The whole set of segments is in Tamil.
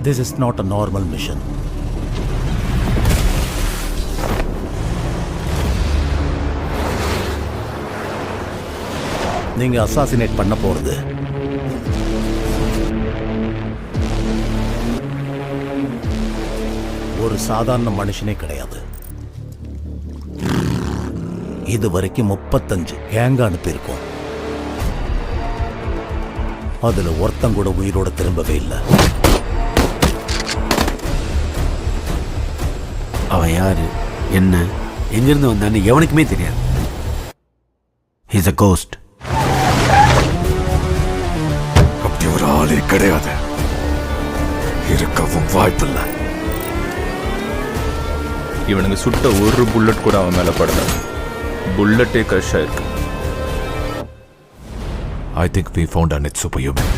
This is not a normal mission. நீங்க அசாசினேட் பண்ண போறது ஒரு சாதாரண மனுஷனே கிடையாது. இது வரைக்கும் 35 கேங்க அனுப்பியிருக்கோம். அதுல ஒருத்தன் கூட உயிரோட திரும்பவே இல்லை. அவன் யாரு, என்ன, எங்கிருந்து வந்தான்னு எவனுக்குமே தெரியாது. He's a ghost. அப்படி ஒரு ஆளே கிடையாது, இருக்கவும் வாய்ப்பில்லை. இவனுங்க சுட்ட ஒரு புல்லட் கூட அவன் மேல படல. புல்லட்டே கிரஷ் ஆயிருக்கு. I think we found an it's superhuman.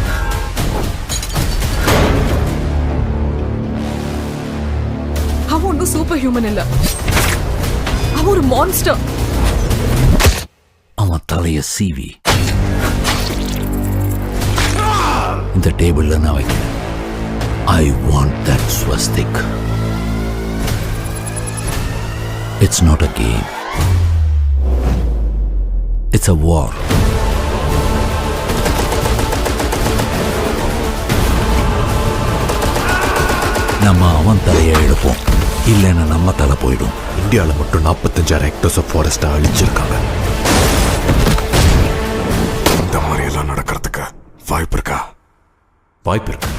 அவன் ஒன்றும் சூப்பர் ஹியூமன் இல்ல, அவன் ஒரு மான்ஸ்டர். அவன் தலைய சீவி இந்த டேபிள்ல நான் வைக்கிறேன். I want that swastik. It's not a game. It's a war. நம்ம அவன் தலையை எடுப்போம், இல்லைன்னா நம்ம தலை போயிடும். இந்தியாவில் மட்டும் 45,000 ஹெக்டர்ஸ் ஆஃப் ஃபாரஸ்ட்டை அழிச்சிருக்காங்க. இந்த மாதிரி எல்லாம் நடக்கிறதுக்கு வாய்ப்பு இருக்கா? வாய்ப்பு இருக்கு.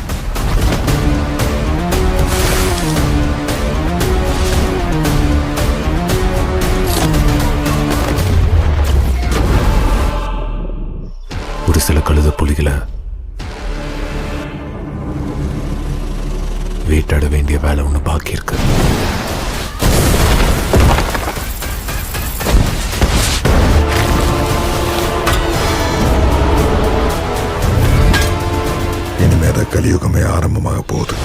ஒரு சில கழுத புலிகளை வேட்டாட வேண்டிய வேலை ஒன்று பாக்கி இருக்கு. இனிமேதான் கலியுகமே ஆரம்பமாக போகுது.